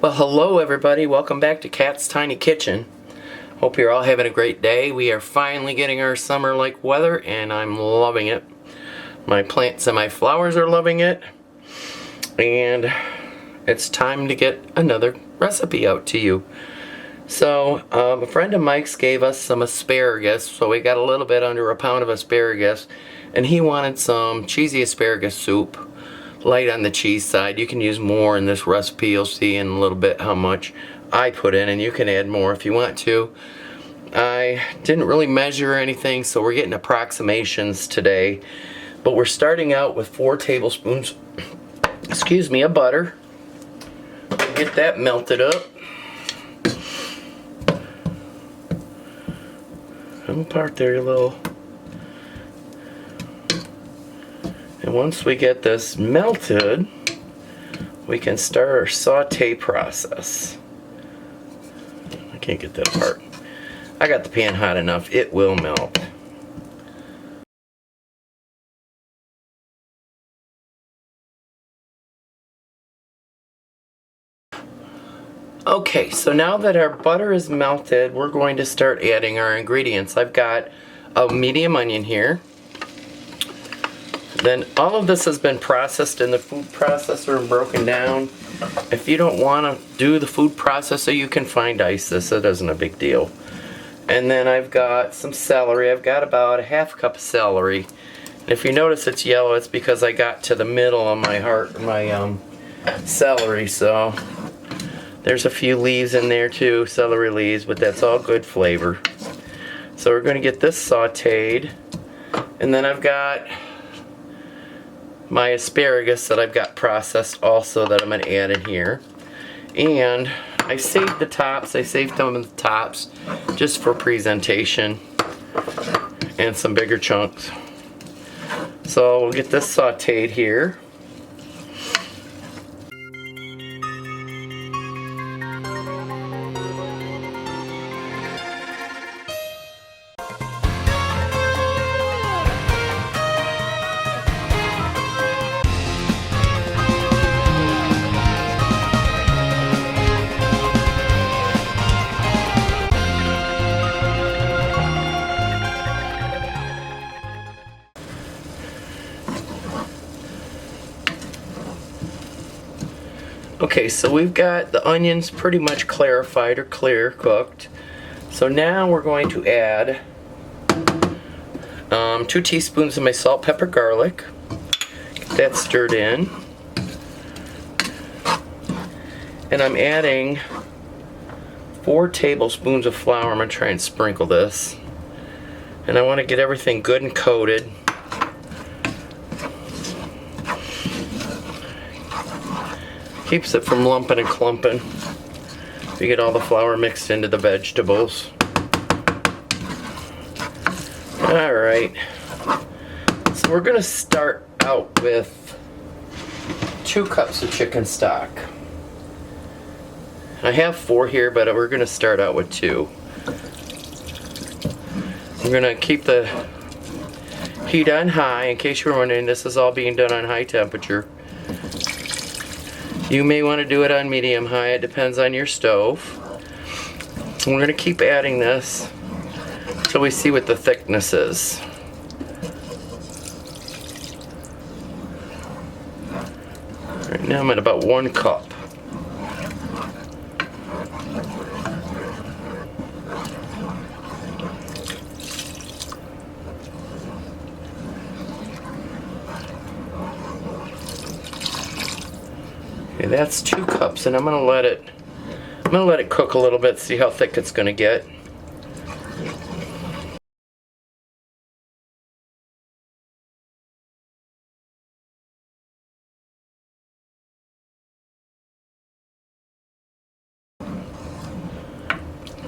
Well, hello everybody. Welcome back to Kat's Tiny Kitchen. Hope you're all having a great day. We are finally getting our summer-like weather and I'm loving it. My plants and my flowers are loving it. And it's time to get another recipe out to you. So, a friend of Mike's gave us some asparagus. So we got a little bit under a pound of asparagus. And he wanted some cheesy asparagus soup. Light on the cheese side. You can use more in this recipe. You'll see in a little bit how much I put in, and you can add more if you want to. I didn't really measure anything, so we're getting approximations today. But we're starting out with 4 tablespoons, of butter. Get that melted up. Come apart there, you little. And once we get this melted, we can start our saute process. I can't get that apart. I got the pan hot enough, it will melt. Okay, so now that our butter is melted, we're going to start adding our ingredients. I've got a medium onion here. Then all of this has been processed in the food processor and broken down. If you don't want to do the food processor, you can fine dice this. It isn't a big deal. And then I've got some celery. I've got about a half cup of celery. And if you notice it's yellow, it's because I got to the middle of my celery. So there's a few leaves in there too, celery leaves, but that's all good flavor. So we're going to get this sauteed. And then I've got my asparagus that I've got processed also that I'm going to add in here. And I saved the tops. I saved some of the tops just for presentation and some bigger chunks. So we'll get this sauteed here. Okay, so we've got the onions pretty much clarified or clear cooked. So now we're going to add 2 teaspoons of my salt, pepper, garlic. Get that stirred in. And I'm adding 4 tablespoons of flour. I'm going to try and sprinkle this. And I want to get everything good and coated. Keeps it from lumping and clumping. You get all the flour mixed into the vegetables. Alright. So we're going to start out with 2 cups of chicken stock. I have 4 here, but we're going to start out with 2. We're going to keep the heat on high. In case you're wondering, this is all being done on high temperature. You may want to do it on medium-high, it depends on your stove. We're going to keep adding this until we see what the thickness is. Right now I'm at about 1 cup. Okay, that's 2 cups, and I'm gonna let it cook a little bit, see how thick it's gonna get.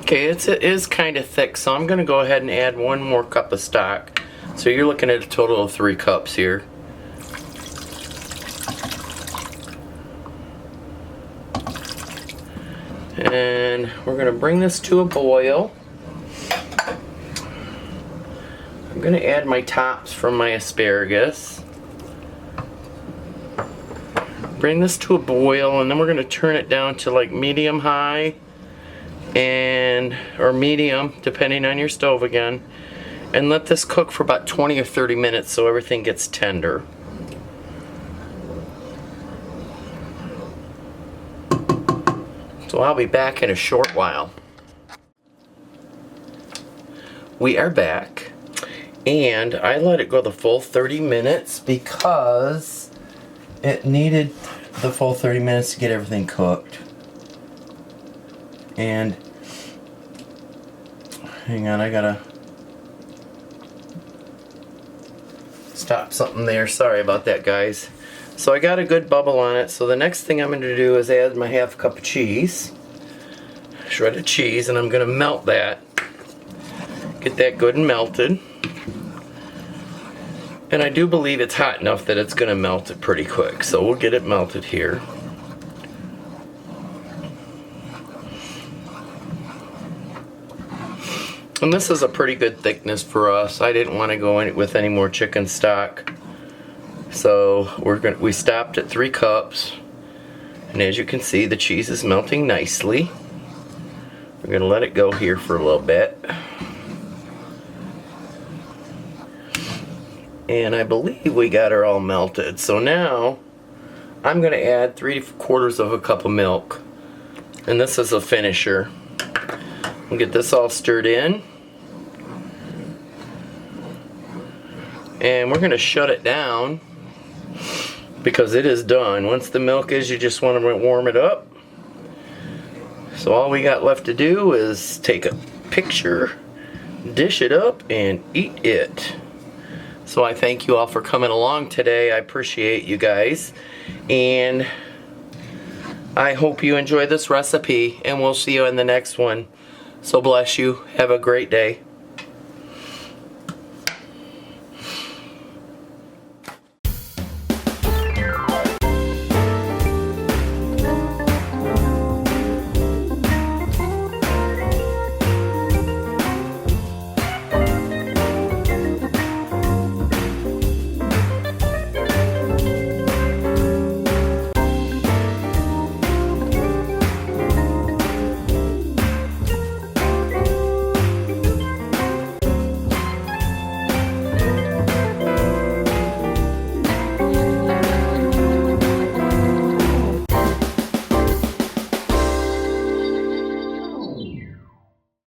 Okay, it is kind of thick, so I'm gonna go ahead and add 1 more cup of stock. So you're looking at a total of 3 cups here. And we're going to bring this to a boil. I'm going to add my tops from my asparagus. Bring this to a boil, and then we're going to turn it down to like medium high or medium, depending on your stove again, and let this cook for about 20 or 30 minutes so everything gets tender. So I'll be back in a short while. We are back, and I let it go the full 30 minutes because it needed the full 30 minutes to get everything cooked. And hang on, I gotta stop something there. Sorry about that, guys. So I got a good bubble on it. So the next thing I'm going to do is add my half cup of cheese, shredded cheese, and I'm going to melt that. Get that good and melted. And I do believe it's hot enough that it's going to melt it pretty quick. So we'll get it melted here. And this is a pretty good thickness for us. I didn't want to go in with any more chicken stock. So we stopped at 3 cups. And as you can see, the cheese is melting nicely. We're going to let it go here for a little bit. And I believe we got her all melted. So now I'm going to add 3/4 of a cup of milk. And this is a finisher. We'll get this all stirred in. And we're going to shut it down because it is done. Once the milk is, you just want to warm it up. So all we got left to do is take a picture, dish it up, and eat it. So I thank you all for coming along today. I appreciate you guys. And I hope you enjoy this recipe, and we'll see you in the next one. So bless you. Have a great day.